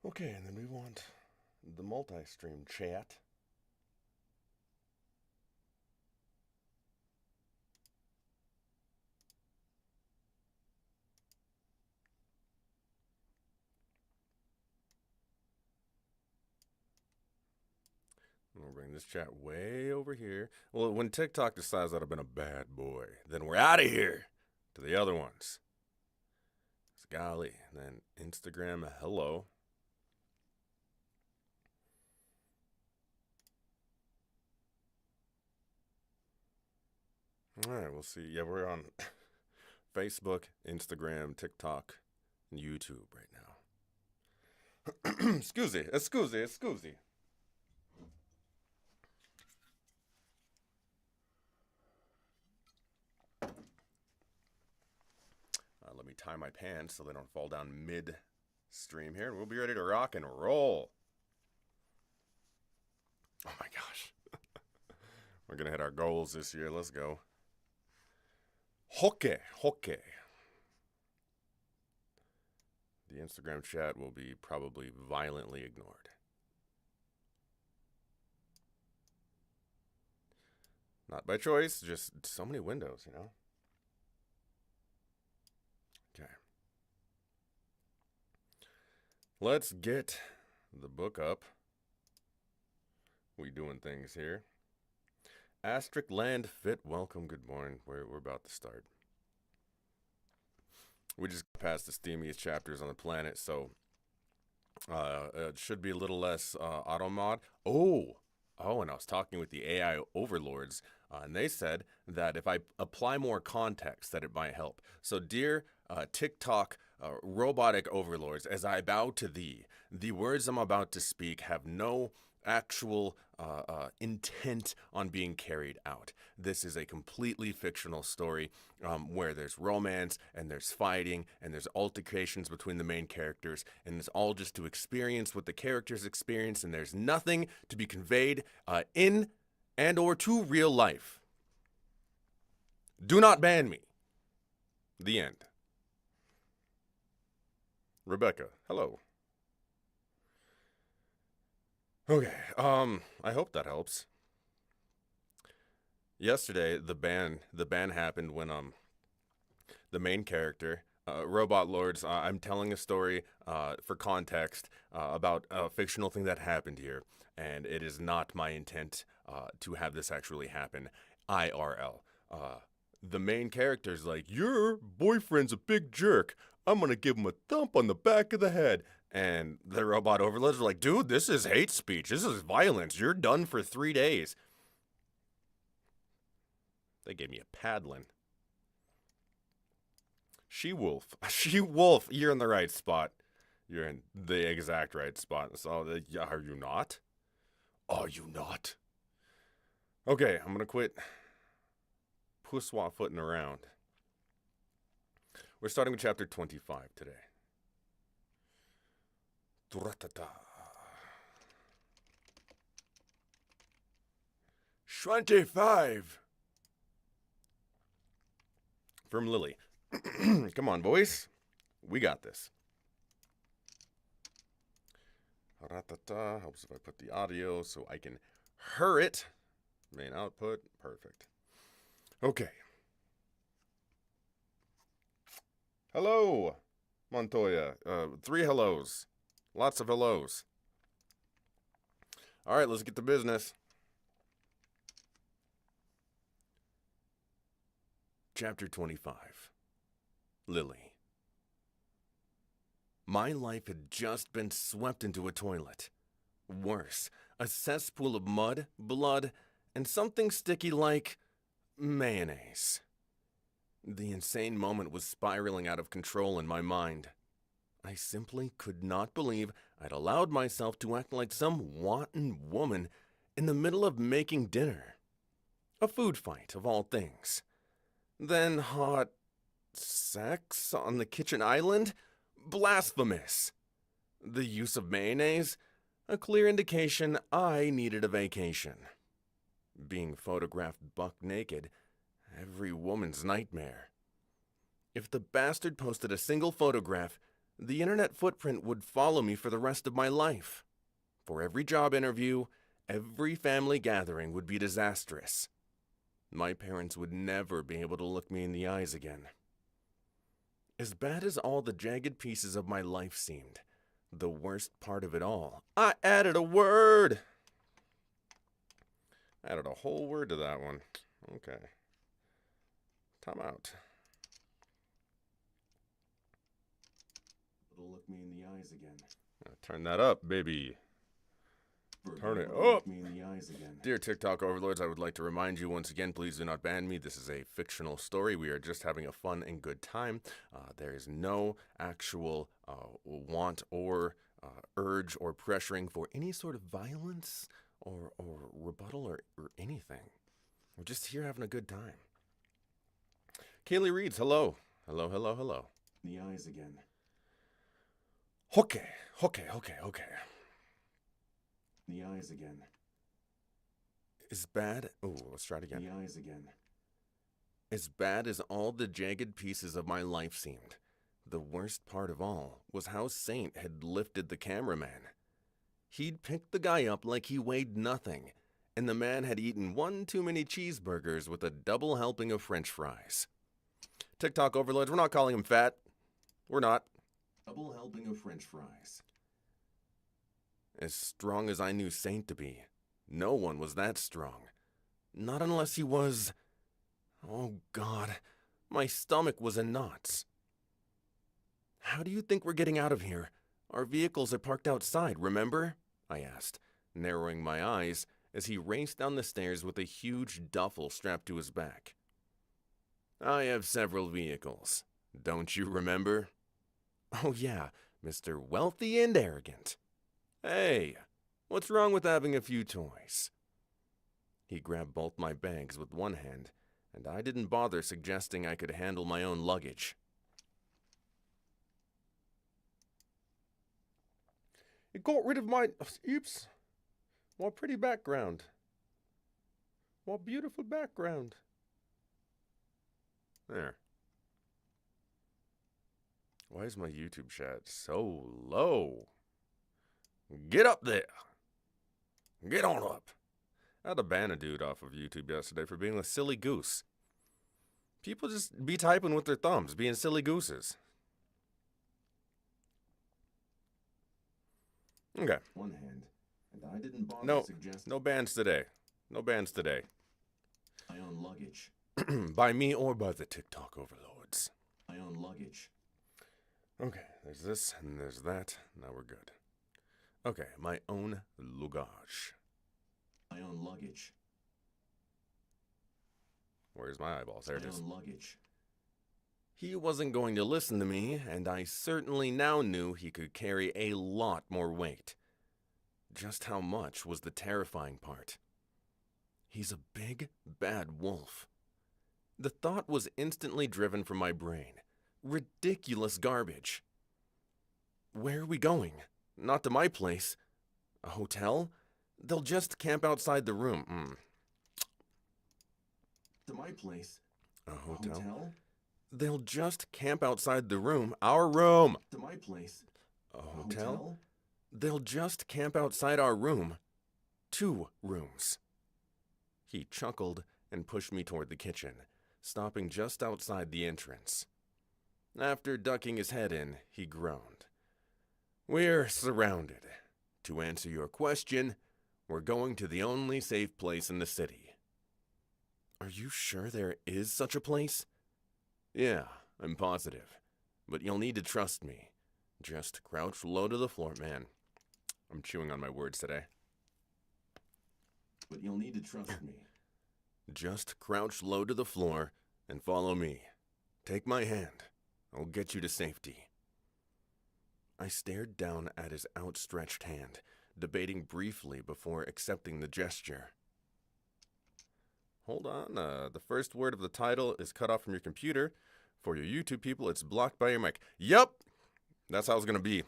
Okay, and then we want the multi-stream chat. We'll bring this chat way over here. Well, when TikTok decides that I've been a bad boy, then we're out of here to the other ones. It's golly. And then Instagram, hello. All right, we'll see. Yeah, we're on Facebook, Instagram, TikTok, and YouTube right now. Excuse me. Let me tie my pants so they don't fall down mid-stream here, and we'll be ready to rock and roll. Oh my gosh. We're going to hit our goals this year. Let's go. Hoke. The Instagram chat will be probably violently ignored. Not by choice, just so many windows, you know? Okay. Let's get the book up. We doing things here. Asterisk Land Fit, welcome, good morning. We're about to start. We just passed the steamiest chapters on the planet, so it should be a little less auto mod. Oh, and I was talking with the AI overlords, and they said that if I apply more context, that it might help. So, dear TikTok robotic overlords, as I bow to thee, the words I'm about to speak have no actual intent on being carried out. This is a completely fictional story where there's romance and there's fighting and there's altercations between the main characters, and it's all just to experience what the characters experience, and there's nothing to be conveyed in and or to real life. Do not ban me. The end. Rebecca, hello. Okay, I hope that helps. Yesterday, the ban happened when the main character, Robot Lords, I'm telling a story for context about a fictional thing that happened here, and it is not my intent to have this actually happen IRL. The main character's like, your boyfriend's a big jerk. I'm gonna give him a thump on the back of the head. And the robot overlords are like, dude, this is hate speech. This is violence. You're done for 3 days. They gave me a paddling. She-wolf. She-wolf, you're in the right spot. You're in the exact right spot. So, are you not? Are you not? Okay, I'm gonna quit puss-swat-footing around. We're starting with chapter 25 today. 25. From Lily. Come on, boys. We got this. Helps if I put the audio so I can hear it. Main output. Perfect. Okay. Hello, Montoya. 3 hellos. Lots of hellos. All right, let's get to business. Chapter 25. Lily. My life had just been swept into a toilet. Worse, a cesspool of mud, blood, and something sticky like mayonnaise. The insane moment was spiraling out of control in my mind. I simply could not believe I'd allowed myself to act like some wanton woman in the middle of making dinner. A food fight, of all things. Then hot sex on the kitchen island? Blasphemous. The use of mayonnaise? A clear indication I needed a vacation. Being photographed buck naked, every woman's nightmare. If the bastard posted a single photograph, The internet footprint would follow me for the rest of my life. For every job interview, every family gathering would be disastrous. My parents would never be able to look me in the eyes again. As bad as all the jagged pieces of my life seemed, the worst part of it all, I added a word. Added a whole word to that one. Okay. Time out. It'll look me in the eyes again. Turn that up, baby. Turn it up. Me in the eyes again. Dear TikTok overlords, I would like to remind you once again, please do not ban me. This is a fictional story. We are just having a fun and good time. There is no actual want or urge or pressuring for any sort of violence or rebuttal or anything. We're just here having a good time. Kaylee reads, hello. Hello, hello, hello. The eyes again. Okay. The eyes again. Is bad. Oh, let's try it again. The eyes again. As bad as all the jagged pieces of my life seemed, the worst part of all was how Saint had lifted the cameraman. He'd picked the guy up like he weighed nothing, and the man had eaten one too many cheeseburgers with a double helping of French fries. TikTok overlords, we're not calling him fat. We're not. Double helping of French fries. As strong as I knew Saint to be, no one was that strong. Not unless he was... Oh, God. My stomach was in knots. How do you think we're getting out of here? Our vehicles are parked outside, remember? I asked, narrowing my eyes as he raced down the stairs with a huge duffel strapped to his back. I have several vehicles. Don't you remember? Oh, yeah, Mr. Wealthy and Arrogant. Hey, what's wrong with having a few toys? He grabbed both my bags with one hand, and I didn't bother suggesting I could handle my own luggage. It got rid of my... Oops. What pretty background. What beautiful background. There. Why is my YouTube chat so low? Get up there. Get on up. I had to ban a dude off of YouTube yesterday for being a silly goose. People just be typing with their thumbs, being silly gooses. Okay. One hand, and I didn't bother no bans today. No bans today. My own luggage. By me or by the TikTok overlords. My own luggage. Okay, there's this and there's that. Now we're good. Okay, my own luggage. My own luggage. Where's my eyeballs? There it is. My own luggage. He wasn't going to listen to me, and I certainly now knew he could carry a lot more weight. Just how much was the terrifying part. He's a big, bad wolf. The thought was instantly driven from my brain. Ridiculous garbage. Where are we going? Not to my place. A hotel? They'll just camp outside the room. To my place? A hotel? They'll just camp outside the room. Our room! To my place? A hotel? They'll just camp outside our room. 2 rooms. He chuckled and pushed me toward the kitchen, stopping just outside the entrance. After ducking his head in, he groaned. We're surrounded. To answer your question, we're going to the only safe place in the city. Are you sure there is such a place? Yeah, I'm positive. But you'll need to trust me. Just crouch low to the floor, man. I'm chewing on my words today. But you'll need to trust me. Just crouch low to the floor and follow me. Take my hand. I'll get you to safety. I stared down at his outstretched hand, debating briefly before accepting the gesture. Hold on, the first word of the title is cut off from your computer. For your YouTube people, it's blocked by your mic. Yup! That's how it's going to be.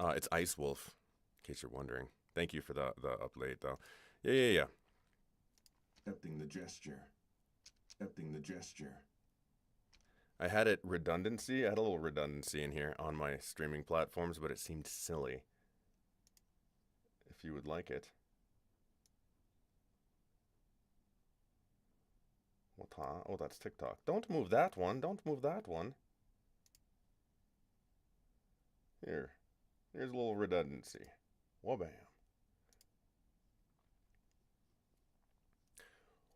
It's Ice Wolf, in case you're wondering. Thank you for the update, though. Yeah. Accepting the gesture. Accepting the gesture. I had it redundancy. I had a little redundancy in here on my streaming platforms, but it seemed silly. If you would like it. Oh, that's TikTok. Don't move that one. Don't move that one. Here's a little redundancy. Wabam.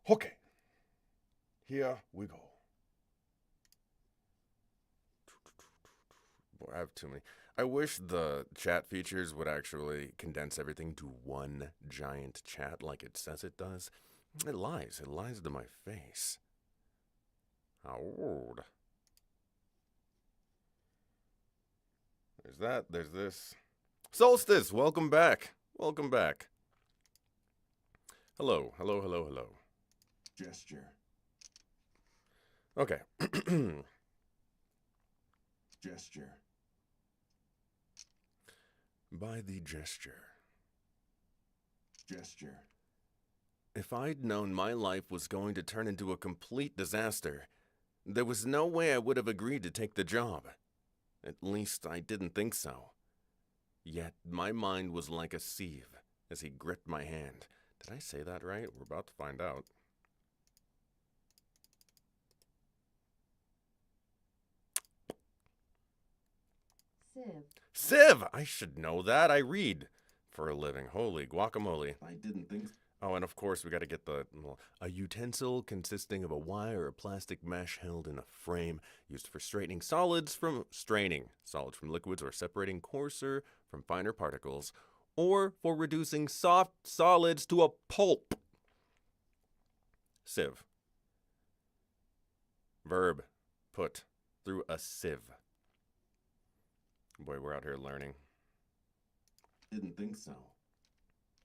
Okay. Here we go. Boy, I have too many. I wish the chat features would actually condense everything to one giant chat like it says it does. It lies. It lies to my face. How old? There's that. There's this. Solstice, welcome back. Welcome back. Hello. Hello, hello, hello. Gesture. Okay. Gesture. By the gesture. Gesture. If I'd known my life was going to turn into a complete disaster, there was no way I would have agreed to take the job. At least I didn't think so. Yet my mind was like a sieve as he gripped my hand. Did I say that right? We're about to find out. Sieve! I should know that. I read for a living. Holy guacamole. I didn't think so. Oh, and of course we got to get a utensil consisting of a wire or plastic mesh held in a frame used for straightening solids from liquids or separating coarser from finer particles, or for reducing soft solids to a pulp. Sieve. Verb. Put through a sieve. Boy, we're out here learning. Didn't think so.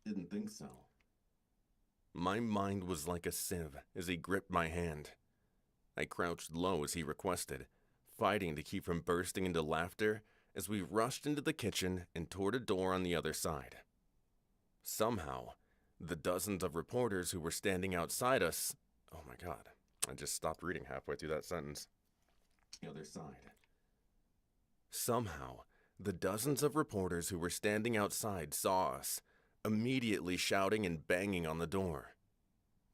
Didn't think so. My mind was like a sieve as he gripped my hand. I crouched low as he requested, fighting to keep from bursting into laughter as we rushed into the kitchen and toward a door on the other side. Somehow, the dozens of reporters who were standing outside us... Oh my God, I just stopped reading halfway through that sentence. The other side. Somehow, the dozens of reporters who were standing outside saw us, immediately shouting and banging on the door.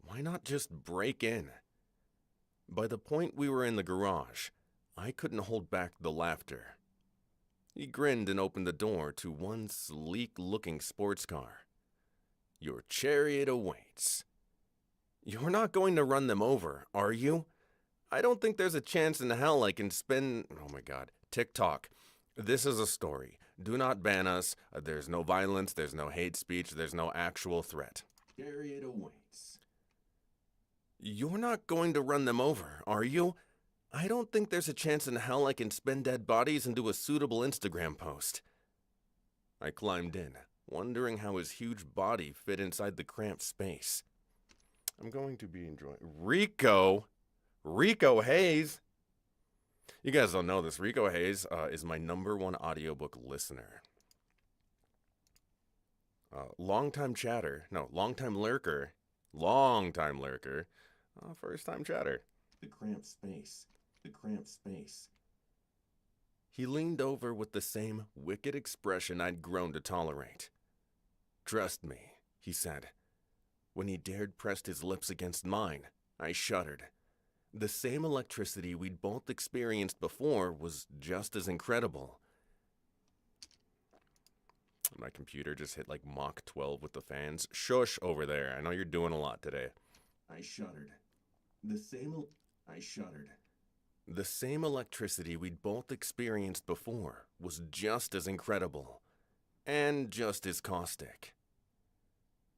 Why not just break in? By the point we were in the garage, I couldn't hold back the laughter. He grinned and opened the door to one sleek-looking sports car. Your chariot awaits. You're not going to run them over, are you? I don't think there's a chance in hell I can spend... Oh my God. TikTok. This is a story. Do not ban us. There's no violence. There's no hate speech. There's no actual threat. Chariot awaits. You're not going to run them over, are you? I don't think there's a chance in hell I can spin dead bodies into a suitable Instagram post. I climbed in, wondering how his huge body fit inside the cramped space. I'm going to be enjoying... Rico Hayes! You guys don't know this. Rico Hayes is my #1 audiobook listener. Long-time lurker. First-time chatter. The cramped space. The cramped space. He leaned over with the same wicked expression I'd grown to tolerate. Trust me, he said. When he dared press his lips against mine, I shuddered. The same electricity we'd both experienced before was just as incredible. My computer just hit like Mach 12 with the fans. Shush over there. I know you're doing a lot today. I shuddered. The same electricity we'd both experienced before was just as incredible. And just as caustic.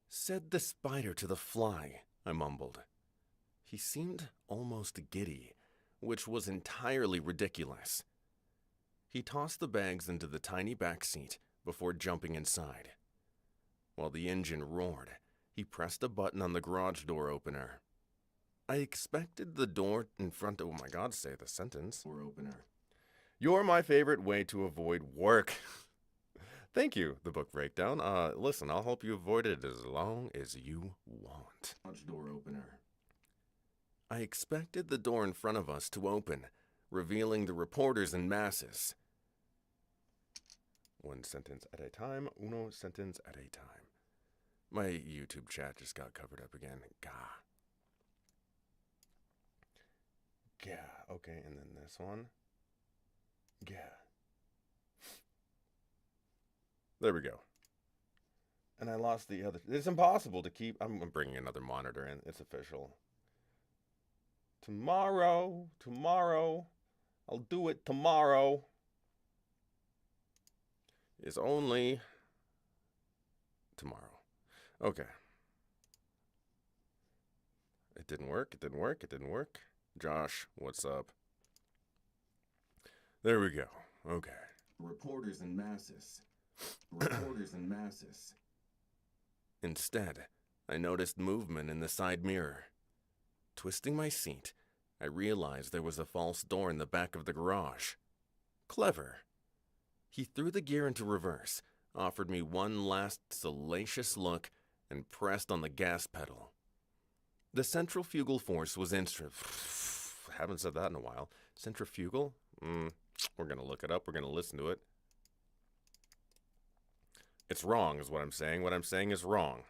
Said the spider to the fly, I mumbled. He seemed almost giddy, which was entirely ridiculous. He tossed the bags into the tiny back seat before jumping inside. While the engine roared, he pressed a button on the garage door opener. I expected the door in front of... Oh my God, say the sentence. Door opener. You're my favorite way to avoid work. Thank you, the book breakdown. Listen, I'll help you avoid it as long as you want. Garage door opener. I expected the door in front of us to open, revealing the reporters in masses. One sentence at a time, uno sentence at a time. My YouTube chat just got covered up again. Gah. Yeah, okay, and then this one. Yeah. There we go. And I lost the other. It's impossible to keep. I'm bringing another monitor in. It's official. Tomorrow. I'll do it tomorrow. Is only tomorrow. Okay. It didn't work. Josh, what's up? There we go. Okay. Reporters in masses. Instead, I noticed movement in the side mirror. Twisting my seat, I realized there was a false door in the back of the garage. Clever. He threw the gear into reverse, offered me one last salacious look, and pressed on the gas pedal. The centrifugal force was haven't said that in a while. Centrifugal? We're going to look it up. We're going to listen to it. It's wrong is what I'm saying. What I'm saying is wrong.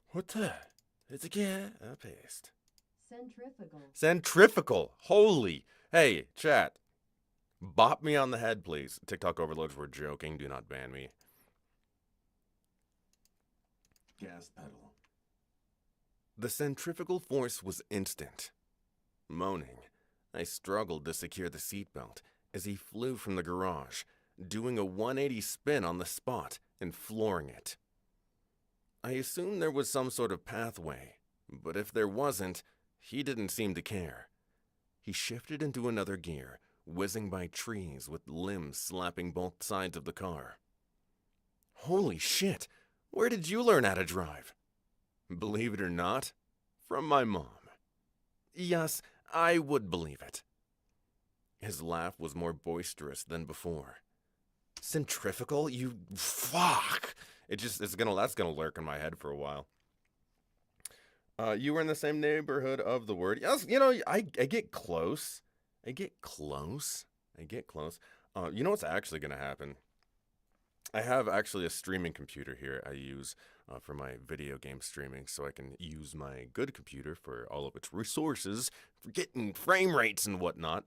What the? It's a cat. Paste. Centrifugal. Holy. Hey, chat. Bop me on the head, please. TikTok overloads, we're joking. Do not ban me. Gas pedal. The centrifugal force was instant. Moaning, I struggled to secure the seatbelt as he flew from the garage, doing a 180 spin on the spot and flooring it. I assumed there was some sort of pathway, but if there wasn't, he didn't seem to care. He shifted into another gear, whizzing by trees with limbs slapping both sides of the car. Holy shit! Where did you learn how to drive? Believe it or not, from my mom. Yes, I would believe it. His laugh was more boisterous than before. Centrifugal? You fuck! That's gonna lurk in my head for a while. You were in the same neighborhood of the word. Yes, I get close. You know what's actually gonna happen? I have actually a streaming computer here I use for my video game streaming, so I can use my good computer for all of its resources, for getting frame rates and whatnot,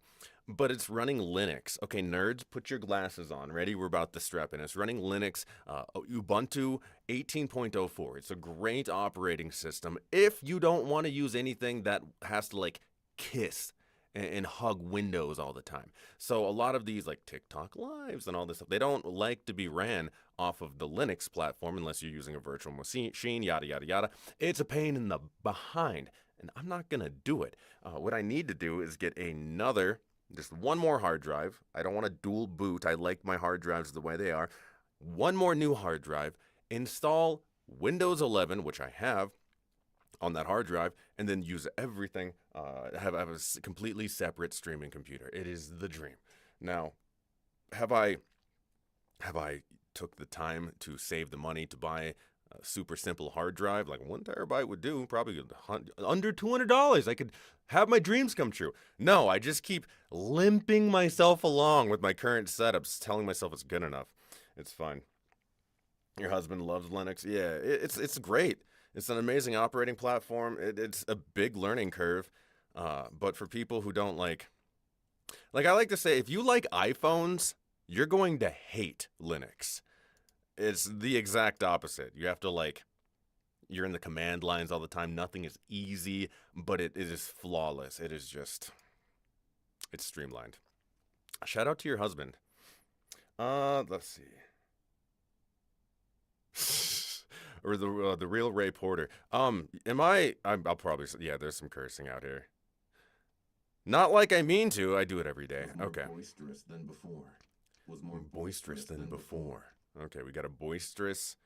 but it's running Linux. Okay, nerds, put your glasses on. Ready? We're about to strap in. It's running Linux, Ubuntu 18.04. It's a great operating system if you don't want to use anything that has to, kiss and hug Windows all the time. So a lot of these TikTok lives and all this stuff, they don't like to be ran off of the Linux platform unless you're using a virtual machine, yada, yada, yada. It's a pain in the behind, and I'm not going to do it. What I need to do is get just one more hard drive. I don't want to dual boot. I like my hard drives the way they are. One more new hard drive, install Windows 11, which I have, on that hard drive, and then use everything, have a completely separate streaming computer. It is the dream. Now, have I took the time to save the money to buy a super simple hard drive? 1 terabyte would do, probably under $200. I could have my dreams come true. No, I just keep limping myself along with my current setups, telling myself it's good enough. It's fine. Your husband loves Linux. Yeah, it's great. It's an amazing operating platform. It's a big learning curve, but for people who don't I like to say, if you like iPhones, you're going to hate Linux. It's the exact opposite. You have to you're in the command lines all the time. Nothing is easy, but it is flawless. It's streamlined. Shout out to your husband. Let's see. Or the real Ray Porter. I'll probably, yeah, there's some cursing out here. Not like I mean to. I do it every day. Okay. Boisterous than before. Was more boisterous than before. Okay, we got a boisterous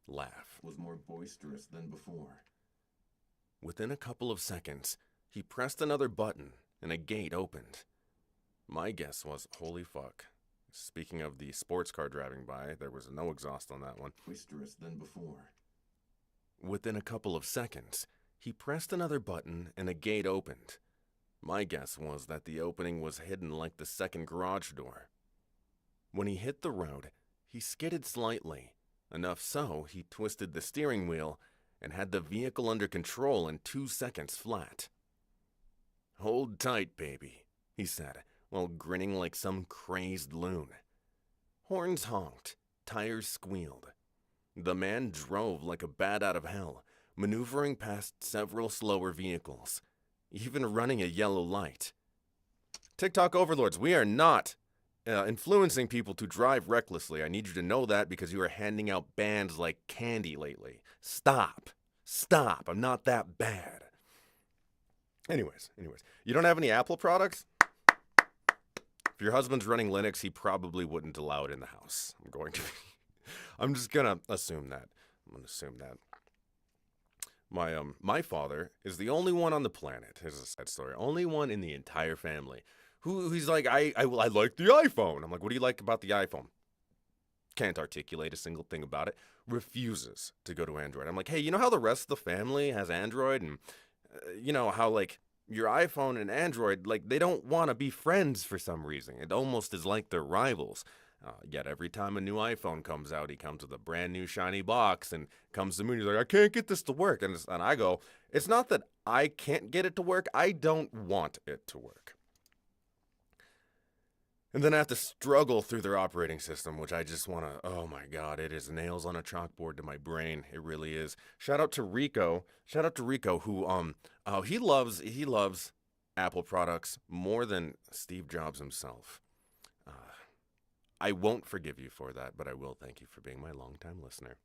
laugh. Was more boisterous than before. Within a couple of seconds, he pressed another button and a gate opened. My guess was, holy fuck. Speaking of the sports car driving by, there was no exhaust on that one. Boisterous than before. Within a couple of seconds, He pressed another button and a gate opened. My guess was that the opening was hidden like the second garage door. When he hit the road, he skidded slightly, enough so he twisted the steering wheel and had the vehicle under control in 2 seconds flat. "Hold tight, baby," he said, while grinning like some crazed loon. Horns honked, tires squealed. The man drove like a bat out of hell, maneuvering past several slower vehicles, even running a yellow light. TikTok overlords, we are not influencing people to drive recklessly. I need you to know that because you are handing out bans like candy lately. Stop. Stop. I'm not that bad. Anyways, you don't have any Apple products? If your husband's running Linux, he probably wouldn't allow it in the house. I'm just gonna assume that. My father is the only one on the planet. Here's a sad story. Only one in the entire family he's like, I like the iPhone. I'm like, what do you like about the iPhone? Can't articulate a single thing about it. Refuses to go to Android. I'm like, hey, you know how the rest of the family has Android, and you know how like your iPhone and Android, like they don't want to be friends for some reason. It almost is like they're rivals. Yet every time a new iPhone comes out, he comes with a brand new shiny box and comes to me and he's like, I can't get this to work. And I go, it's not that I can't get it to work. I don't want it to work. And then I have to struggle through their operating system, which I just want to, oh my God, it is nails on a chalkboard to my brain. It really is. Shout out to Rico, who, he loves Apple products more than Steve Jobs himself. I won't forgive you for that, but I will thank you for being my longtime listener.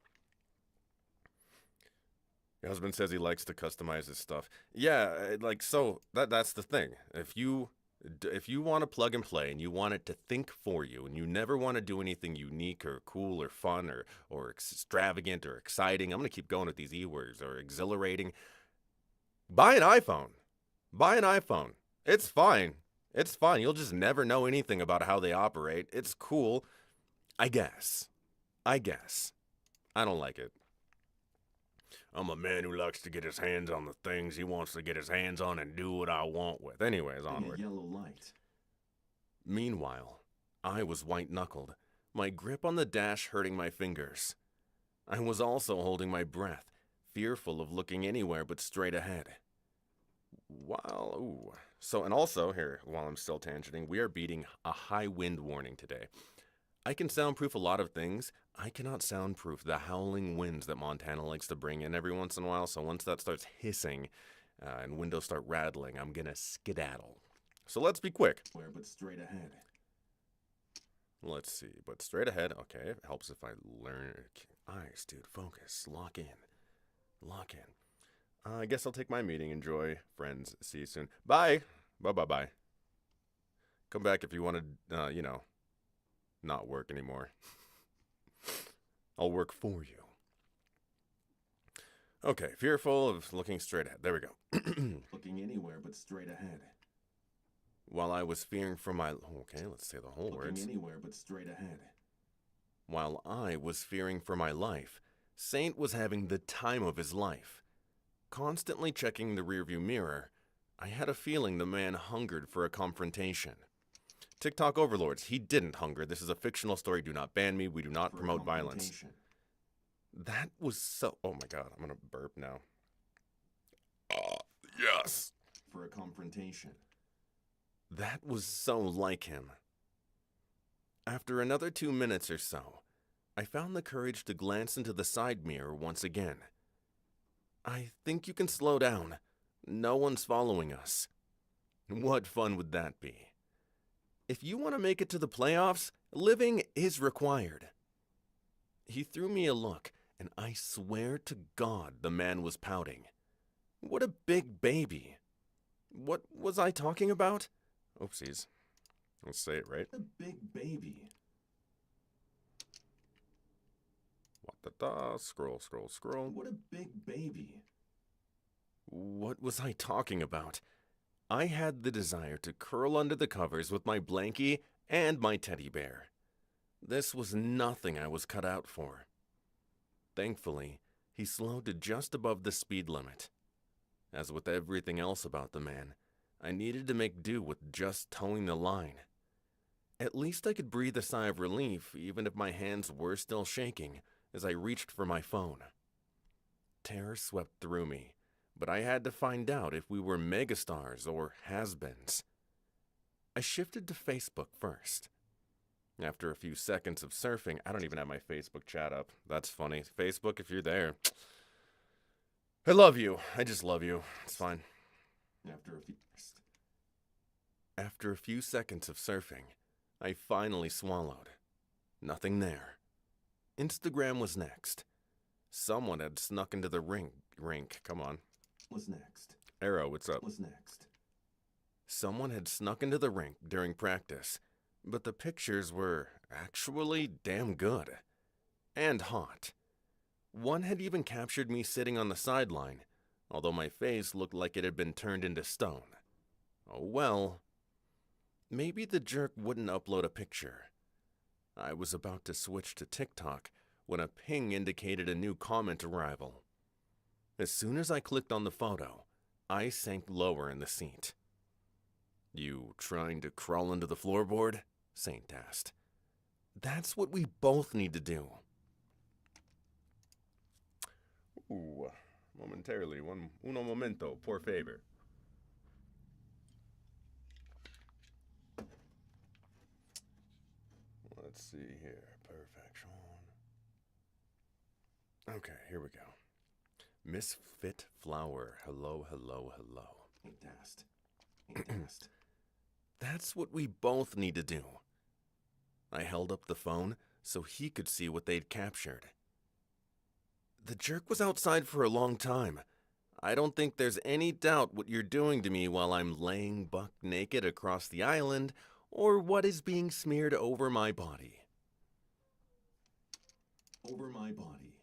Your husband says he likes to customize his stuff. Yeah, that's the thing. If you want to plug and play and you want it to think for you and you never want to do anything unique or cool or fun or extravagant or exciting, I'm going to keep going with these E-words, or exhilarating, buy an iPhone. Buy an iPhone. It's fine. It's fine. You'll just never know anything about how they operate. It's cool. I guess. I don't like it. I'm a man who likes to get his hands on the things he wants to get his hands on and do what I want with. Anyways, onward. Yellow light. Meanwhile, I was white-knuckled, my grip on the dash hurting my fingers. I was also holding my breath, fearful of looking anywhere but straight ahead. While I'm still tangenting, we are beating a high wind warning today. I can soundproof a lot of things. I cannot soundproof the howling winds that Montana likes to bring in every once in a while, so once that starts hissing and windows start rattling, I'm gonna skedaddle. So let's be quick. But straight ahead. Let's see, but straight ahead, okay, it helps if I learn. Eyes, dude, focus, lock in. I guess I'll take my meeting. Enjoy, friends. See you soon. Bye. Bye. Come back if you want to, not work anymore. I'll work for you. Okay, fearful of looking straight ahead. There we go. Looking anywhere but straight ahead. While I was fearing for my... Okay, let's say the whole words. Looking anywhere but straight ahead. While I was fearing for my life, Saint was having the time of his life. Constantly checking the rearview mirror, I had a feeling the man hungered for a confrontation. TikTok overlords, he didn't hunger. This is a fictional story. Do not ban me. We do not promote violence. That was so... Oh my God, I'm going to burp now. Yes. For a confrontation. That was so like him. After another 2 minutes or so, I found the courage to glance into the side mirror once again. I think you can slow down. No one's following us. What fun would that be? If you want to make it to the playoffs, living is required. He threw me a look, and I swear to God the man was pouting. What a big baby. What was I talking about? Oopsies. Let's say it right. A big baby. Scroll. What a big baby. What was I talking about? I had the desire to curl under the covers with my blankie and my teddy bear. This was nothing I was cut out for. Thankfully, he slowed to just above the speed limit. As with everything else about the man, I needed to make do with just towing the line. At least I could breathe a sigh of relief, even if my hands were still shaking as I reached for my phone. Terror swept through me, but I had to find out if we were megastars or has-beens. I shifted to Facebook first. After a few seconds of surfing, I don't even have my Facebook chat up. That's funny. Facebook, if you're there, I love you. I just love you. It's fine. After a few seconds of surfing, I finally swallowed. Nothing there. Instagram was next. Someone had snuck into the rink. Come on. What's next? Arrow, what's up? What's next? Someone had snuck into the rink during practice, but the pictures were actually damn good. And hot. One had even captured me sitting on the sideline, although my face looked like it had been turned into stone. Oh well. Maybe the jerk wouldn't upload a picture. I was about to switch to TikTok when a ping indicated a new comment arrival. As soon as I clicked on the photo, I sank lower in the seat. "You trying to crawl into the floorboard?" Saint asked. "That's what we both need to do." Ooh, momentarily, uno momento, por favor. Let's see here, perfection. Okay, here we go. Misfit Flower, hello, hello, hello. Ain't dast. That's what we both need to do. I held up the phone so he could see what they'd captured. "The jerk was outside for a long time. I don't think there's any doubt what you're doing to me while I'm laying buck naked across the island or what is being smeared over my body." Over my body.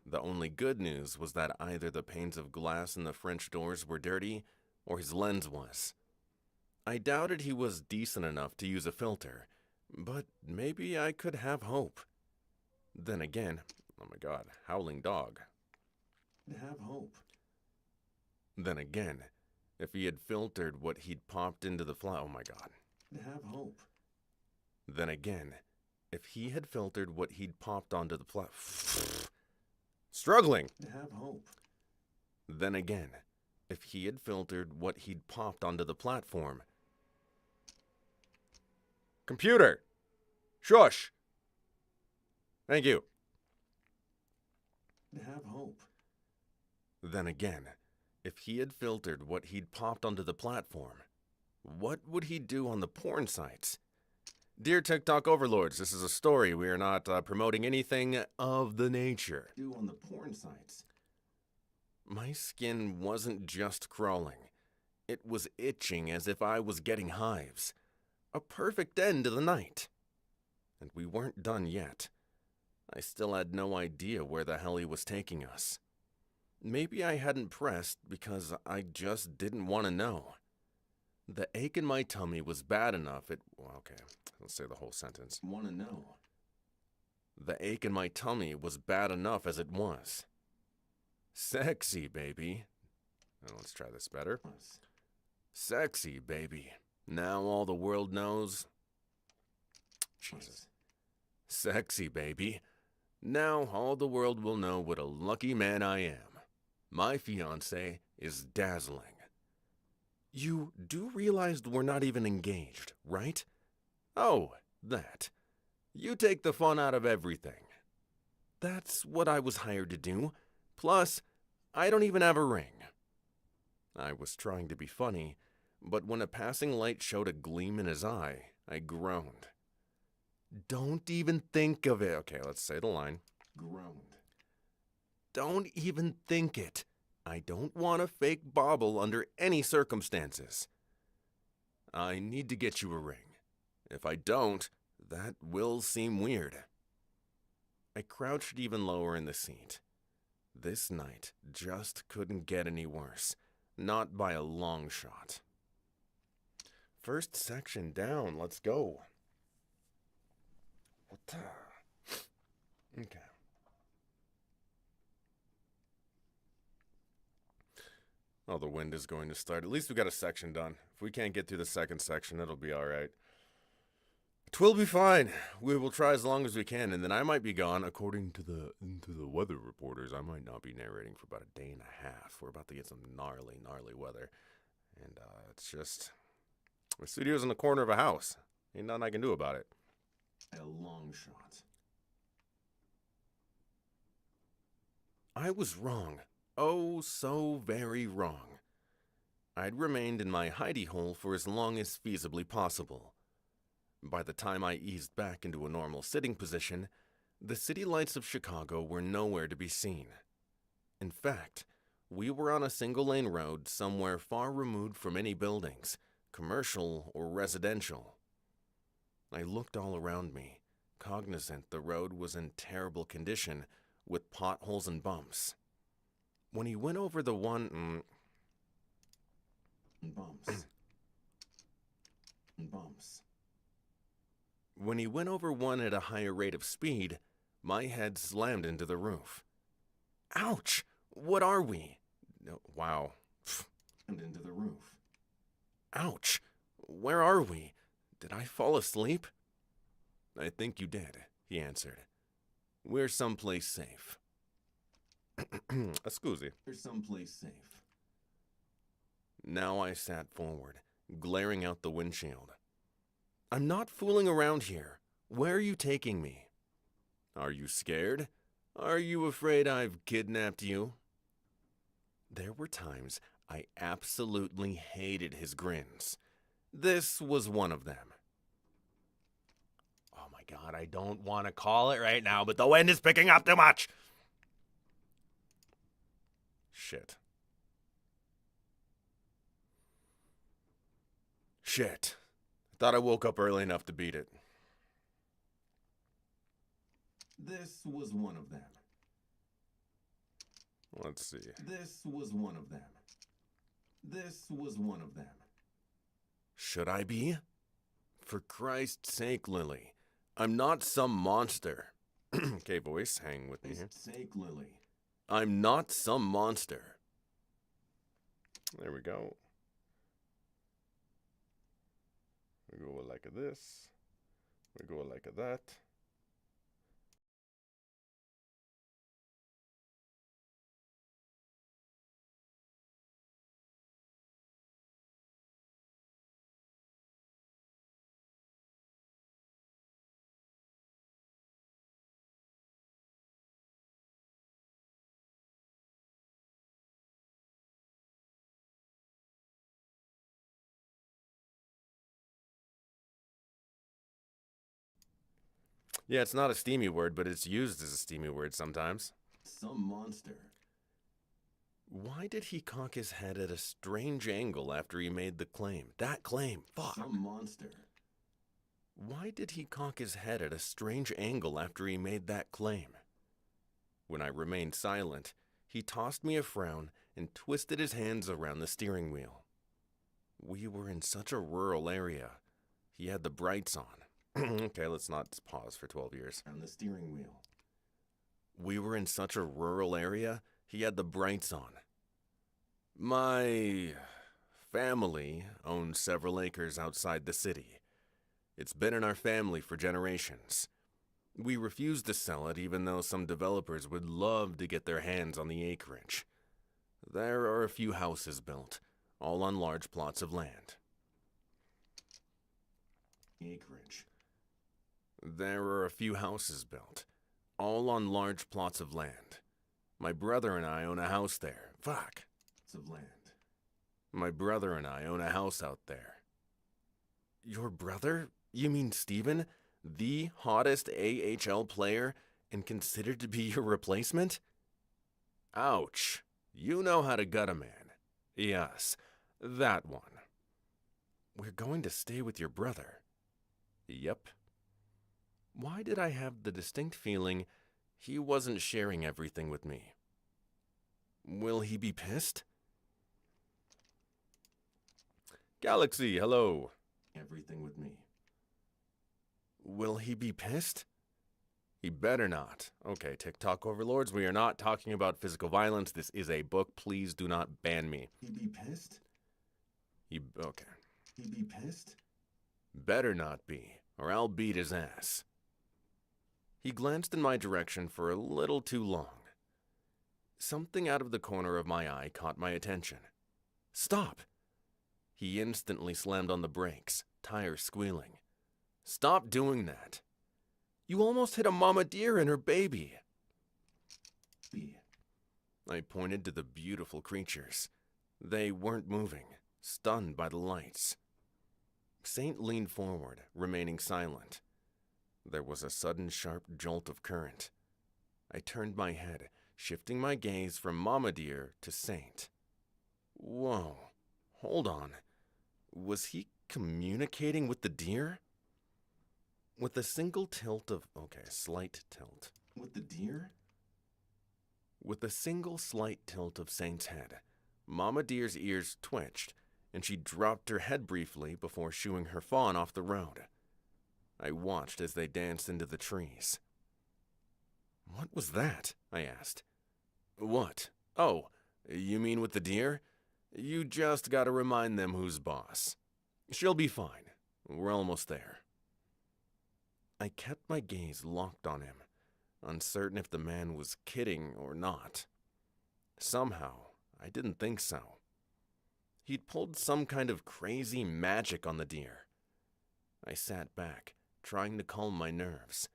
The only good news was that either the panes of glass in the French doors were dirty or his lens was. I doubted he was decent enough to use a filter, but maybe I could have hope. Then again, oh my god, howling dog. Have hope. Then again, if he had filtered what he'd popped into the oh my god. Have hope. Then again, if he had filtered what he'd popped onto the struggling. Have hope. Then again, if he had filtered what he'd popped onto the platform. Computer! Shush! Thank you. Have hope. Then again, if he had filtered what he'd popped onto the platform, what would he do on the porn sites? Dear TikTok overlords, this is a story. We are not promoting anything of the nature. Do on the porn sites. My skin wasn't just crawling. It was itching as if I was getting hives. A perfect end to the night. And we weren't done yet. I still had no idea where the hell he was taking us. Maybe I hadn't pressed because I just didn't want to know. The ache in my tummy was bad enough. Okay, let's say the whole sentence. Want to know. The ache in my tummy was bad enough as it was. Sexy, baby. Now let's try this better. Sexy, baby. Now all the world knows. Jesus. Sexy, baby. Now all the world will know what a lucky man I am. My fiancé is dazzling. You do realize we're not even engaged, right? Oh, that. You take the fun out of everything. That's what I was hired to do. Plus, I don't even have a ring. I was trying to be funny, but when a passing light showed a gleam in his eye, I groaned. Don't even think of it. Okay, let's say the line. Groaned. Don't even think it. I don't want a fake bauble under any circumstances. I need to get you a ring. If I don't, that will seem weird. I crouched even lower in the seat. This night just couldn't get any worse. Not by a long shot. First section down. Let's go. Okay. Oh, the wind is going to start. At least we got a section done. If we can't get through the second section, it'll be alright. 'Twill be fine. We will try as long as we can, and then I might be gone. According to the weather reporters, I might not be narrating for about a day and a half. We're about to get some gnarly weather. And it's just... the studio's in the corner of a house. Ain't nothing I can do about it. A long shot. I was wrong. Oh, so very wrong. I'd remained in my hidey hole for as long as feasibly possible. By the time I eased back into a normal sitting position, the city lights of Chicago were nowhere to be seen. In fact, we were on a single-lane road somewhere far removed from any buildings, commercial or residential. I looked all around me, cognizant the road was in terrible condition, with potholes and bumps. When he went over the one... Bumps. Bumps. When he went over one at a higher rate of speed, my head slammed into the roof. Ouch! What are we? Wow. And into the roof. Ouch! Where are we? Did I fall asleep? I think you did, he answered. We're someplace safe. Scusi. We're someplace safe. Now I sat forward, glaring out the windshield. I'm not fooling around here. Where are you taking me? Are you scared? Are you afraid I've kidnapped you? There were times I absolutely hated his grins. This was one of them. Oh my God, I don't want to call it right now, but the wind is picking up too much. Shit. Shit. Thought I woke up early enough to beat it. This was one of them. Let's see. This was one of them. This was one of them. Should I be? For Christ's sake, Lily. I'm not some monster. Okay, voice, hang with me here. For Christ's sake, Lily. I'm not some monster. There we go. We go like this. We go like that. Yeah, it's not a steamy word, but it's used as a steamy word sometimes. Some monster. Why did he cock his head at a strange angle after he made the claim? That claim, fuck. Some monster. Why did he cock his head at a strange angle after he made that claim? When I remained silent, he tossed me a frown and twisted his hands around the steering wheel. We were in such a rural area. He had the brights on. Okay, let's not pause for 12 years. On the steering wheel. We were in such a rural area, he had the brights on. My family owns several acres outside the city. It's been in our family for generations. We refused to sell it even though some developers would love to get their hands on the acreage. There are a few houses built, all on large plots of land. Acreage. There are a few houses built, all on large plots of land. My brother and I own a house there. Fuck. Of land. My brother and I own a house out there. Your brother? You mean Steven? The hottest AHL player and considered to be your replacement? Ouch. You know how to gut a man. Yes, that one. We're going to stay with your brother. Yep. Why did I have the distinct feeling he wasn't sharing everything with me? Will he be pissed? Galaxy, hello. Everything with me. Will he be pissed? He better not. Okay, TikTok overlords, we are not talking about physical violence. This is a book. Please do not ban me. He be pissed? Okay. He be pissed? Better not be, or I'll beat his ass. He glanced in my direction for a little too long. Something out of the corner of my eye caught my attention. Stop! He instantly slammed on the brakes, tires squealing. Stop doing that. You almost hit a mama deer and her baby. I pointed to the beautiful creatures. They weren't moving, stunned by the lights. Saint leaned forward, remaining silent. There was a sudden sharp jolt of current. I turned my head, shifting my gaze from Mama Deer to Saint. Whoa, hold on. Was he communicating with the deer? With a single tilt of... slight tilt. With the deer? With a single slight tilt of Saint's head, Mama Deer's ears twitched, and she dropped her head briefly before shooing her fawn off the road. I watched as they danced into the trees. What was that? I asked. What? Oh, you mean with the deer? You just gotta remind them who's boss. She'll be fine. We're almost there. I kept my gaze locked on him, uncertain if the man was kidding or not. Somehow, I didn't think so. He'd pulled some kind of crazy magic on the deer. I sat back, trying to calm my nerves.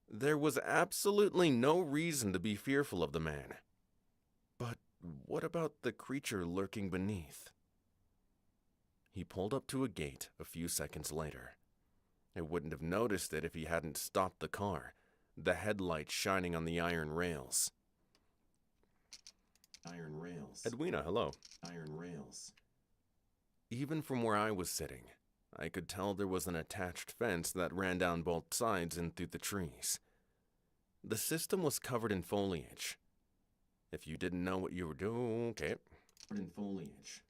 There was absolutely no reason to be fearful of the man. But what about the creature lurking beneath? He pulled up to a gate a few seconds later. I wouldn't have noticed it if he hadn't stopped the car, the headlights shining on the iron rails. Iron rails. Edwina, hello. Iron rails. Even from where I was sitting, I could tell there was an attached fence that ran down both sides and through the trees. The system was covered in foliage. If you didn't know what you were doing, Covered in foliage.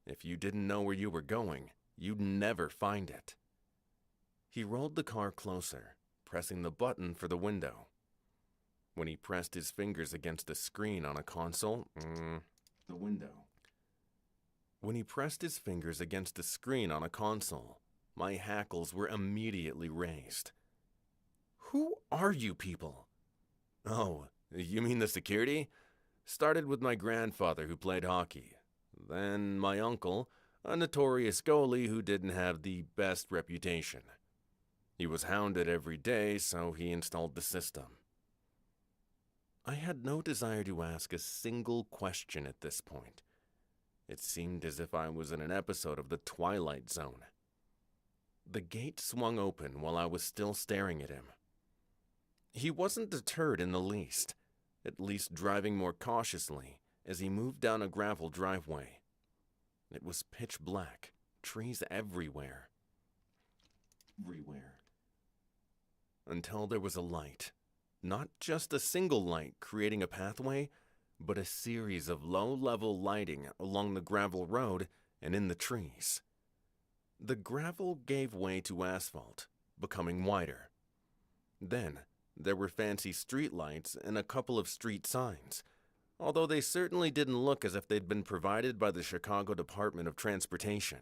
If you didn't know where you were going, you'd never find it. He rolled the car closer, pressing the button for the window. When he pressed his fingers against the screen on a console, The window. When he pressed his fingers against the screen on a console, my hackles were immediately raised. Who are you people? Oh, you mean the security? Started with my grandfather who played hockey. Then my uncle, a notorious goalie who didn't have the best reputation. He was hounded every day, so he installed the system. I had no desire to ask a single question at this point. It seemed as if I was in an episode of The Twilight Zone. The gate swung open while I was still staring at him. He wasn't deterred in the least, at least driving more cautiously as he moved down a gravel driveway. It was pitch black, trees everywhere. Until there was a light. Not just a single light creating a pathway, but a series of low-level lighting along the gravel road and in the trees. The gravel gave way to asphalt, becoming wider. Then, there were fancy street lights and a couple of street signs, although they certainly didn't look as if they'd been provided by the Chicago Department of Transportation.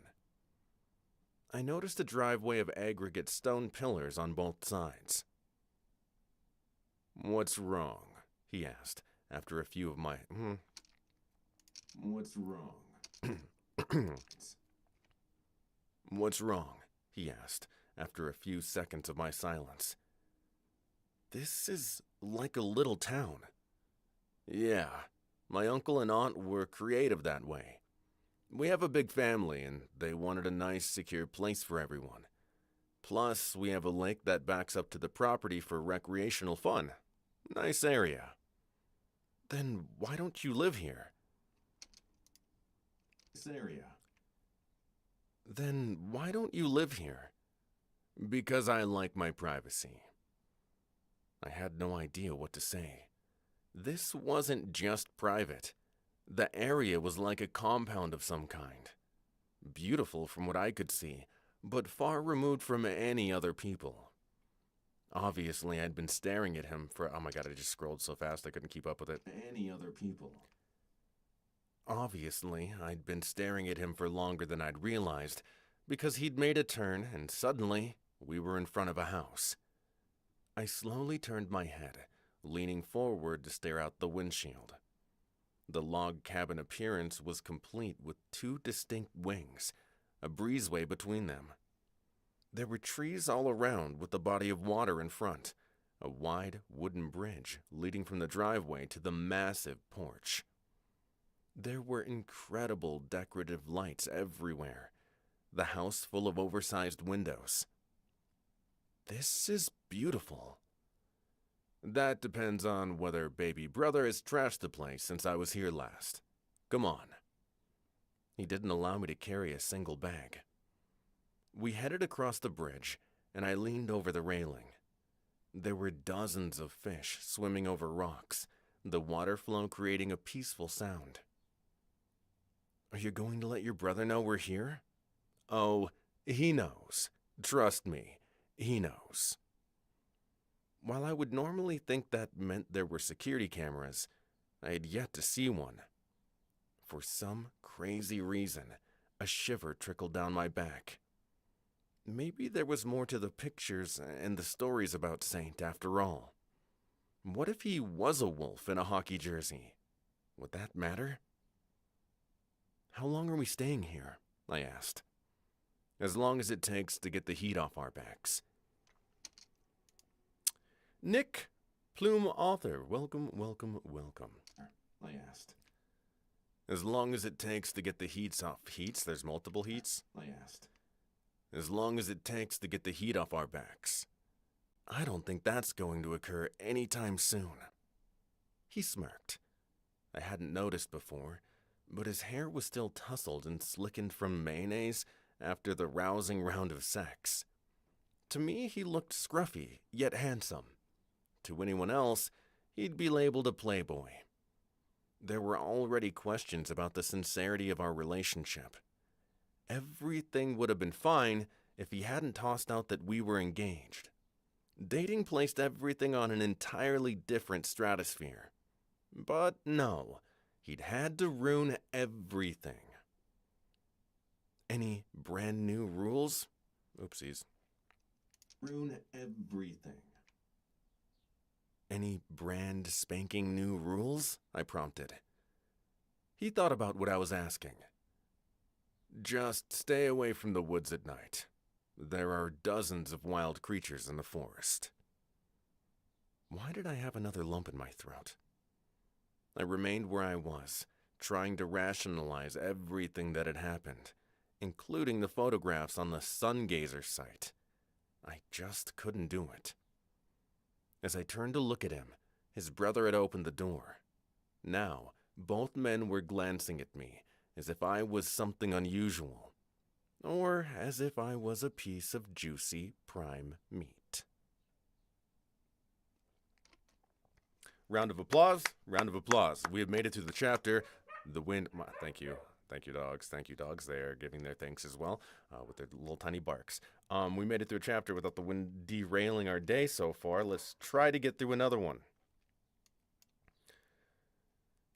I noticed a driveway of aggregate stone pillars on both sides. What's wrong? He asked, after a few of my... What's wrong? What's wrong? He asked, after a few seconds of my silence. This is like a little town. Yeah, my uncle and aunt were creative that way. We have a big family, and they wanted a nice, secure place for everyone. Plus, we have a lake that backs up to the property for recreational fun. Nice area. Then why don't you live here? This area. Then why don't you live here? Because I like my privacy. I had no idea what to say. This wasn't just private. The area was like a compound of some kind. Beautiful from what I could see, but far removed from any other people. Obviously, I'd been staring at him for, oh my god, I just scrolled so fast I couldn't keep up with it. Any other people. Obviously, I'd been staring at him for longer than I'd realized, because he'd made a turn and suddenly, we were in front of a house. I slowly turned my head, leaning forward to stare out the windshield. The log cabin appearance was complete with two distinct wings, a breezeway between them. There were trees all around with a body of water in front, a wide wooden bridge leading from the driveway to the massive porch. There were incredible decorative lights everywhere, the house full of oversized windows. This is beautiful. That depends on whether baby brother has trashed the place since I was here last. Come on. He didn't allow me to carry a single bag. We headed across the bridge, and I leaned over the railing. There were dozens of fish swimming over rocks, the water flow creating a peaceful sound. Are you going to let your brother know we're here? Oh, he knows. Trust me, he knows. While I would normally think that meant there were security cameras, I had yet to see one. For some crazy reason, a shiver trickled down my back. Maybe there was more to the pictures and the stories about Saint after all. What if he was a wolf in a hockey jersey? Would that matter? How long are we staying here? I asked. As long as it takes to get the heat off our backs. Nick, Plume Author, welcome, welcome, welcome. I asked. As long as it takes to get the heats off. Heats? There's multiple heats? I asked. As long as it takes to get the heat off our backs. I don't think that's going to occur anytime soon. He smirked. I hadn't noticed before, but his hair was still tousled and slickened from mayonnaise after the rousing round of sex. To me, he looked scruffy, yet handsome. To anyone else, he'd be labeled a playboy. There were already questions about the sincerity of our relationship. Everything would have been fine if he hadn't tossed out that we were engaged. Dating placed everything on an entirely different stratosphere. But no, he'd had to ruin everything. Any brand new rules? Oopsies. Ruin everything. Any brand spanking new rules? I prompted. He thought about what I was asking. Just stay away from the woods at night. There are dozens of wild creatures in the forest. Why did I have another lump in my throat? I remained where I was, trying to rationalize everything that had happened, including the photographs on the Sungazer site. I just couldn't do it. As I turned to look at him, his brother had opened the door. Now, both men were glancing at me, as if I was something unusual, or as if I was a piece of juicy prime meat. Round of applause, round of applause. We have made it through the chapter. The wind, thank you dogs. Thank you dogs. They are giving their thanks as well, with their little tiny barks. We made it through a chapter without the wind derailing our day so far. Let's try to get through another one.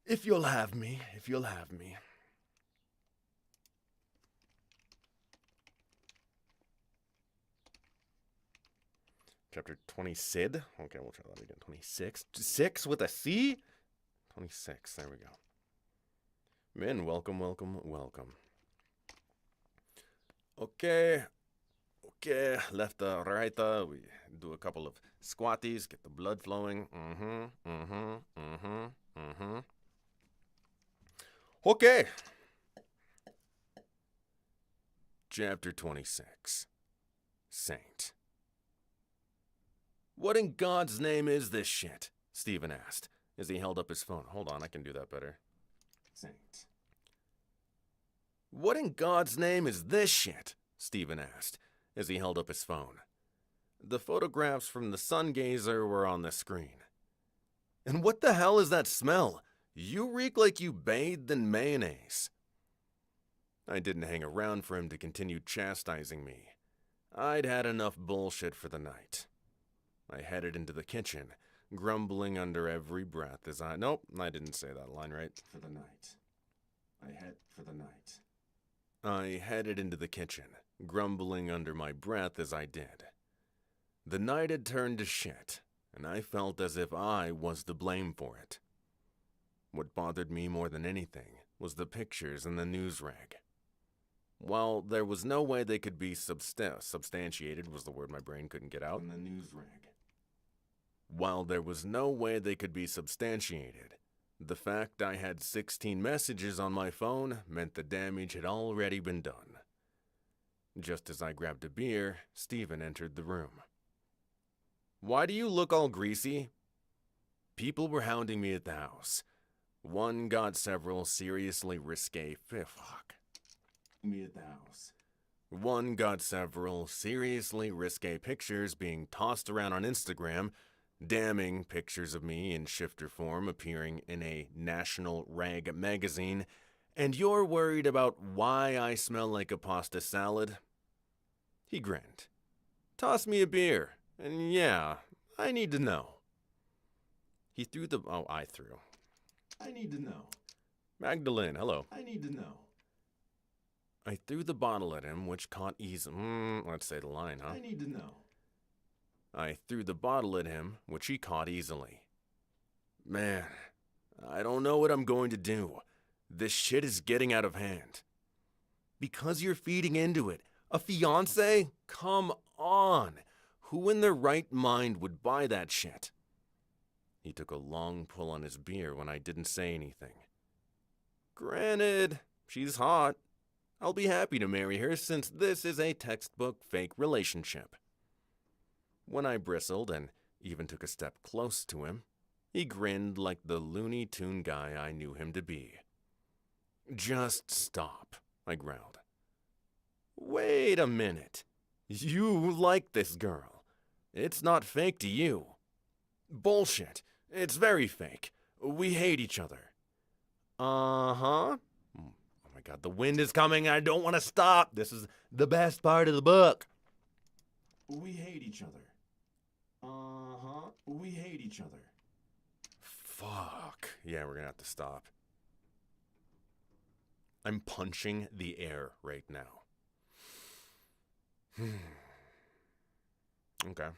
If you'll have me, if you'll have me. Chapter 20, Sid. Okay, we'll try that again. 26. 6 with a C? 26. There we go. Men, welcome, welcome, welcome. Okay. Left, right. We do a couple of squatties, get the blood flowing. Okay. Chapter 26. Saint. What in God's name is this shit? Stephen asked, as he held up his phone. Hold on, I can do that better. Saint. What in God's name is this shit? Stephen asked, as he held up his phone. The photographs from the Sungazer were on the screen. And what the hell is that smell? You reek like you bathed in mayonnaise. I didn't hang around for him to continue chastising me. I'd had enough bullshit for the night. I headed into the kitchen, grumbling under every breath as I... Nope, I didn't say that line right. For the night. For the night. I headed into the kitchen, grumbling under my breath as I did. The night had turned to shit, and I felt as if I was to blame for it. What bothered me more than anything was the pictures in the news rag. While there was no way they could be substantiated was the word my brain couldn't get out. In the news rag. While there was no way they could be substantiated, the fact I had 16 messages on my phone meant the damage had already been done. Just as I grabbed a beer, Stephen entered the room. "Why do you look all greasy?" People were hounding me at the house. One got several seriously risque One got several seriously risque pictures being tossed around on Instagram, damning pictures of me in shifter form appearing in a national rag magazine, and you're worried about why I smell like a pasta salad? He grinned. "Toss me a beer, and yeah, I need to know." He threw the... Oh, I threw. I need to know. Magdalene, hello. I need to know. I threw the bottle at him, which caught easily. Let's say the line, huh? I need to know. I threw the bottle at him, which he caught easily. "Man, I don't know what I'm going to do. This shit is getting out of hand." "Because you're feeding into it. A fiancé? Come on. Who in their right mind would buy that shit?" He took a long pull on his beer when I didn't say anything. "Granted, she's hot. I'll be happy to marry her since this is a textbook fake relationship." When I bristled and even took a step close to him, he grinned like the Looney Tune guy I knew him to be. "Just stop," I growled. "Wait a minute. You like this girl. It's not fake to you." "Bullshit. It's very fake. We hate each other." "Uh-huh. Oh my god, the wind is coming. I don't want to stop. This is the best part of the book." We hate each other. Uh-huh. We hate each other. Fuck. Yeah, we're gonna have to stop. I'm punching the air right now. Okay.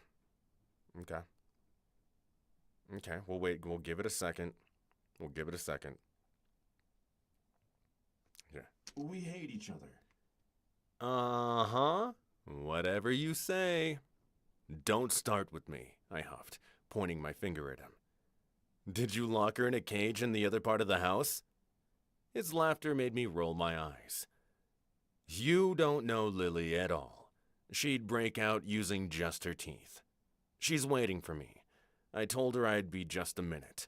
Okay, we'll wait. We'll give it a second. Yeah. We hate each other. Uh-huh. Whatever you say. "Don't start with me," I huffed, pointing my finger at him. "Did you lock her in a cage in the other part of the house?" His laughter made me roll my eyes. "You don't know Lily at all. She'd break out using just her teeth. She's waiting for me. I told her I'd be just a minute.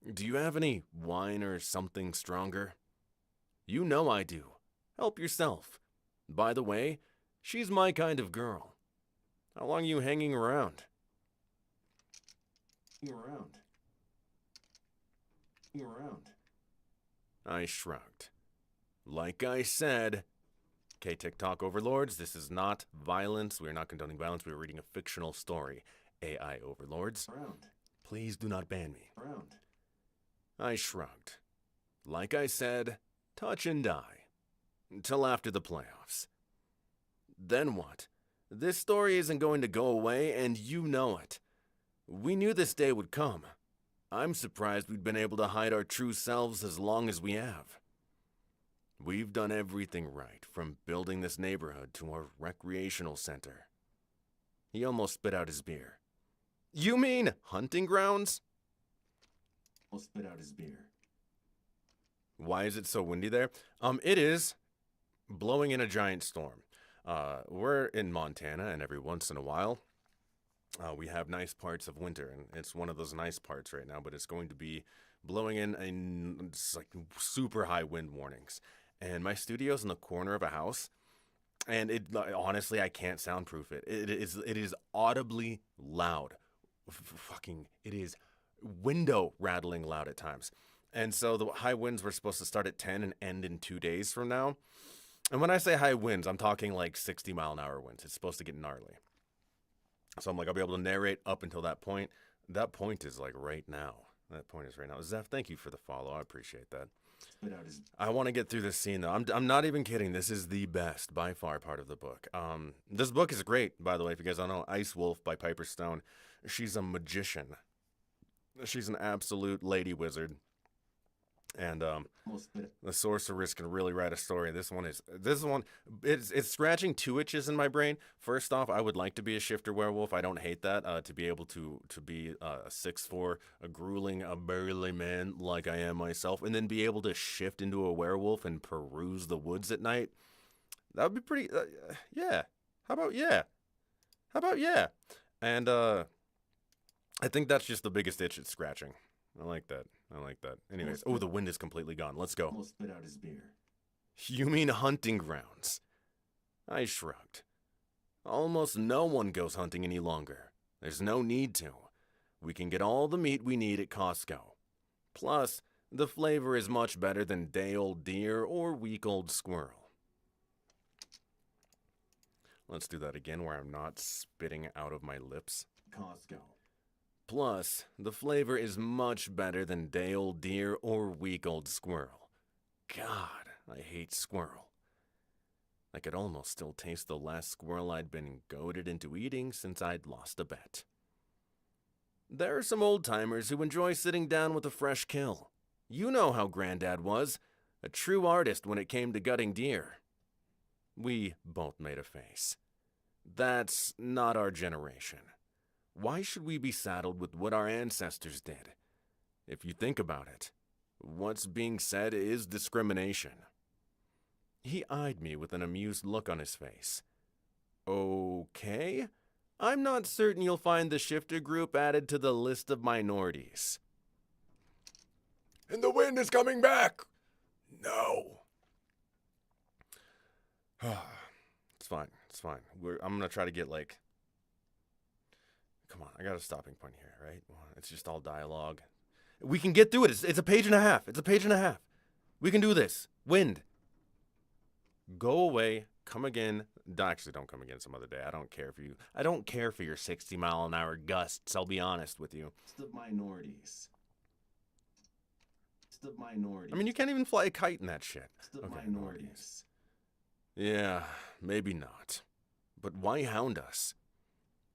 Do you have any wine or something stronger?" "You know I do. Help yourself. By the way, she's my kind of girl. How long are you hanging around?" Around. I shrugged. Like I said, okay, TikTok overlords, this is not violence. We are not condoning violence. We are reading a fictional story. AI overlords, Around. please do not ban me. Around. I shrugged. Like I said, touch and die. Until after the playoffs. Then what? This story isn't going to go away, and you know it. We knew this day would come. I'm surprised we've been able to hide our true selves as long as we have. We've done everything right, from building this neighborhood to our recreational center. He almost spit out his beer. You mean hunting grounds? I'll spit out his beer. Why is it so windy there? It is blowing in a giant storm. We're in Montana, and every once in a while, we have nice parts of winter, and it's one of those nice parts right now, but it's going to be blowing in it's like super high wind warnings. And my studio's in the corner of a house, and honestly, I can't soundproof it. It is audibly loud. It is window rattling loud at times. And so the high winds were supposed to start at 10 and end in 2 days from now. And when I say high winds, I'm talking like 60-mile-an-hour winds. It's supposed to get gnarly. So I'm like, I'll be able to narrate up until that point. That point is like right now. That point is right now. Zeph, thank you for the follow. I appreciate that. Spit out his. I want to get through this scene though. I'm not even kidding. This is the best by far part of the book. This book is great, by the way. If you guys don't know, Ice Wolf by Piper Stone. She's a magician. She's an absolute lady wizard. And the sorceress can really write a story. This one, it's scratching two itches in my brain. First off, I would like to be a shifter werewolf. I don't hate that. To be able to be a 6'4", a grueling, a burly man like I am myself, and then be able to shift into a werewolf and peruse the woods at night. That would be pretty. Yeah. How about yeah? How about yeah? And I think that's just the biggest itch it's scratching. I like that. Anyways, oh, the wind is completely gone. Let's go. Almost spit out his beer. You mean hunting grounds? I shrugged. Almost no one goes hunting any longer. There's no need to. We can get all the meat we need at Costco. Plus, the flavor is much better than day-old deer or week-old squirrel. Let's do that again where I'm not spitting out of my lips. Costco. Plus, the flavor is much better than day-old deer or week-old squirrel. God, I hate squirrel. I could almost still taste the last squirrel I'd been goaded into eating since I'd lost a bet. There are some old-timers who enjoy sitting down with a fresh kill. You know how Granddad was, a true artist when it came to gutting deer. We both made a face. That's not our generation. Why should we be saddled with what our ancestors did? If you think about it, what's being said is discrimination. He eyed me with an amused look on his face. Okay, I'm not certain you'll find the shifter group added to the list of minorities. And the wind is coming back! No. It's fine. I'm gonna try to get like... Come on, I got a stopping point here, right? It's just all dialogue. We can get through it. It's a page and a half. We can do this. Wind. Go away. Come again. Actually, don't come again some other day. I don't care for your 60-mile-an-hour gusts. I'll be honest with you. It's the minorities. I mean, you can't even fly a kite in that shit. It's the minorities. Yeah, maybe not. But why hound us?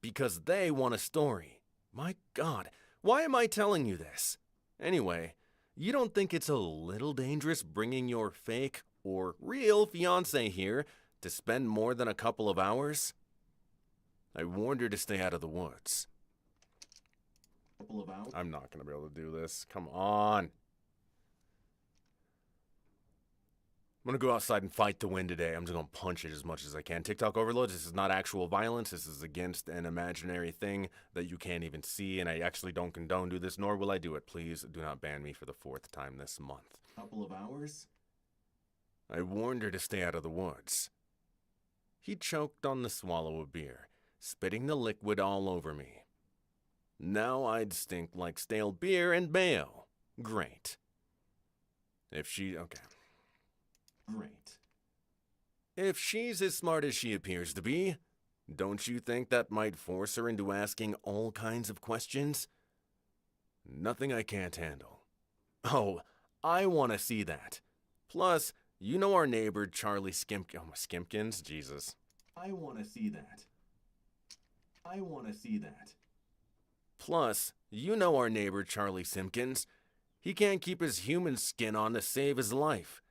Because they want a story. My God, why am I telling you this? Anyway, you don't think it's a little dangerous bringing your fake or real fiancé here to spend more than a couple of hours? I warned her to stay out of the woods. Couple of hours? I'm not going to be able to do this. Come on. I'm going to go outside and fight the wind today. I'm just going to punch it as much as I can. TikTok overloads, this is not actual violence. This is against an imaginary thing that you can't even see, and I actually don't condone do this, nor will I do it. Please do not ban me for the 4th time this month. Couple of hours? I warned her to stay out of the woods. He choked on the swallow of beer, spitting the liquid all over me. Now I'd stink like stale beer and mayo. Great. Okay. Great. If she's as smart as she appears to be, don't you think that might force her into asking all kinds of questions? Nothing I can't handle. Oh, I want to see that. Plus, you know our neighbor Charlie Skimpkins? Jesus. I want to see that. Plus, you know our neighbor Charlie Simpkins. He can't keep his human skin on to save his life.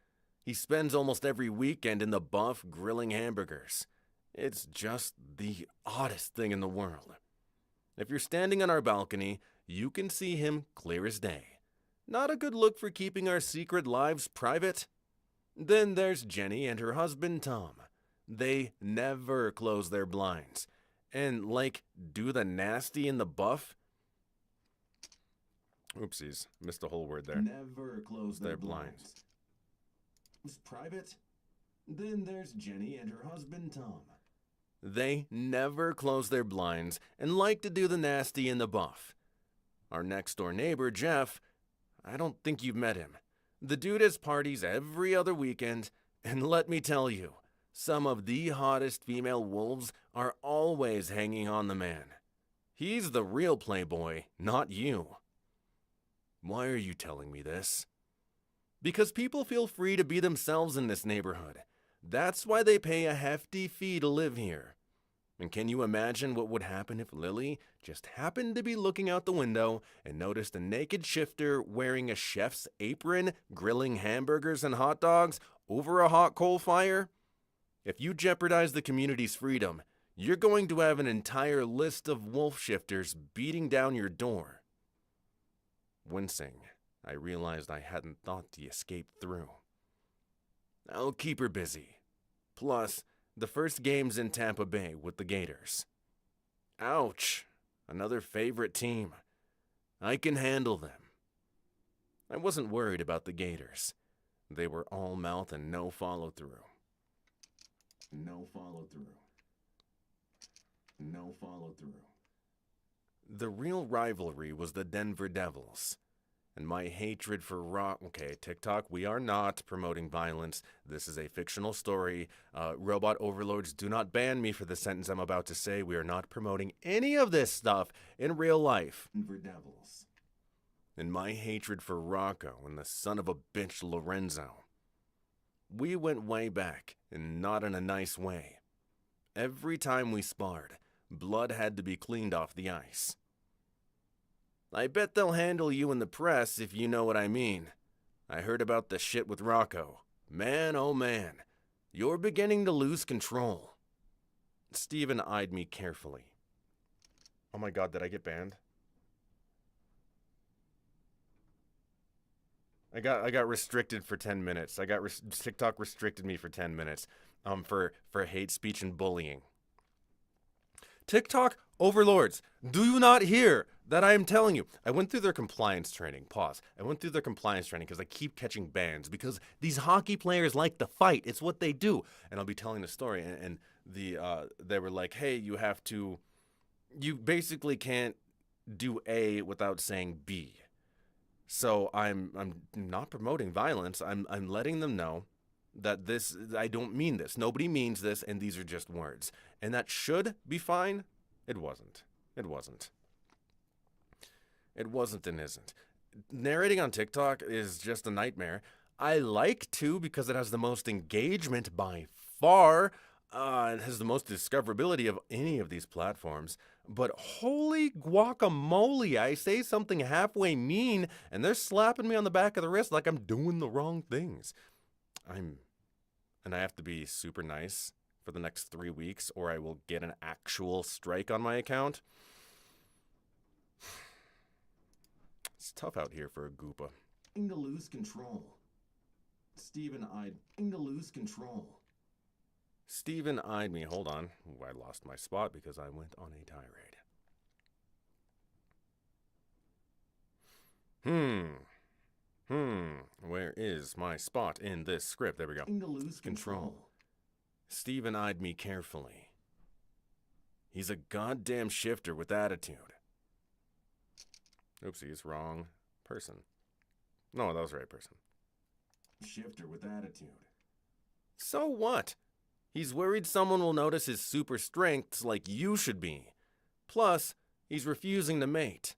He spends almost every weekend in the buff grilling hamburgers. It's just the oddest thing in the world. If you're standing on our balcony, you can see him clear as day. Not a good look for keeping our secret lives private. Then there's Jenny and her husband Tom. They never close their blinds. And, do the nasty in the buff. Oopsies, missed a whole word there. Never close their blinds. It's private? Then there's Jenny and her husband Tom. They never close their blinds and like to do the nasty in the buff. Our next-door neighbor, Jeff, I don't think you've met him. The dude has parties every other weekend, and let me tell you, some of the hottest female wolves are always hanging on the man. He's the real playboy, not you. Why are you telling me this? Because people feel free to be themselves in this neighborhood. That's why they pay a hefty fee to live here. And can you imagine what would happen if Lily just happened to be looking out the window and noticed a naked shifter wearing a chef's apron, grilling hamburgers and hot dogs over a hot coal fire? If you jeopardize the community's freedom, you're going to have an entire list of wolf shifters beating down your door. Wincing, I realized I hadn't thought the escape through. I'll keep her busy. Plus, the first game's in Tampa Bay with the Gators. Ouch, another favorite team. I can handle them. I wasn't worried about the Gators. They were all mouth and no follow-through. No follow-through. No follow-through. The real rivalry was the Denver Devils. And my hatred for Okay, TikTok, we are not promoting violence. This is a fictional story. Robot overlords, do not ban me for the sentence I'm about to say. We are not promoting any of this stuff in real life. Denver Devils. And my hatred for Rocco and the son of a bitch Lorenzo. We went way back, and not in a nice way. Every time we sparred, blood had to be cleaned off the ice. I bet they'll handle you in the press if you know what I mean. I heard about the shit with Rocco. Man, oh man, you're beginning to lose control. Steven eyed me carefully. Oh my god, did I get banned? I got restricted for 10 minutes. TikTok restricted me for 10 minutes for hate speech and bullying. TikTok overlords, do you not hear that I am telling you? I went through their compliance training. Pause. I went through their compliance training because I keep catching bans because these hockey players like to fight. It's what they do. And I'll be telling the story, and they were like, hey, you basically can't do A without saying B. So I'm not promoting violence. I'm letting them know that I don't mean this. Nobody means this, and these are just words. And that should be fine. It wasn't. It wasn't. It wasn't and isn't. Narrating on TikTok is just a nightmare. I like to because it has the most engagement by far. It has the most discoverability of any of these platforms. But holy guacamole, I say something halfway mean, and they're slapping me on the back of the wrist like I'm doing the wrong things. And I have to be super nice for the next 3 weeks, or I will get an actual strike on my account. It's tough out here for a Goopa. To lose control. Steven eyed me. Hold on. Ooh, I lost my spot because I went on a tirade. Where is my spot in this script? There we go. To lose control. Steven eyed me carefully. He's a goddamn shifter with attitude. Oopsies, wrong person. No, that was the right person. Shifter with attitude. So what? He's worried someone will notice his super strengths like you should be. Plus, he's refusing to mate.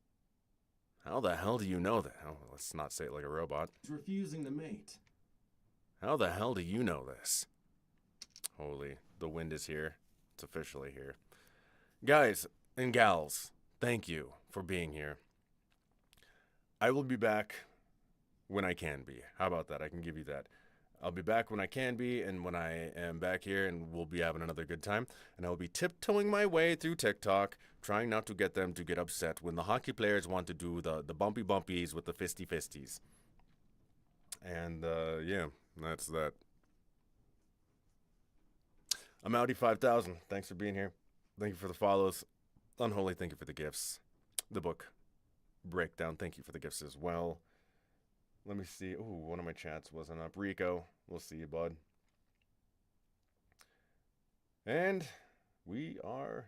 How the hell do you know that? Oh, let's not say it like a robot. He's refusing to mate. How the hell do you know this? Holy, the wind is here. It's officially here. Guys and gals, thank you for being here. I will be back when I can be. How about that? I can give you that. I'll be back when I can be, and when I am back here, and we'll be having another good time. And I will be tiptoeing my way through TikTok, trying not to get them to get upset when the hockey players want to do the bumpy bumpies with the fisty fisties. And, yeah, that's that. I'm Audi 5000. Thanks for being here. Thank you for the follows. Unholy, thank you for the gifts. The book breakdown, thank you for the gifts as well. Let me see. Ooh, one of my chats wasn't up. Rico, we'll see you, bud. And we are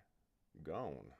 gone.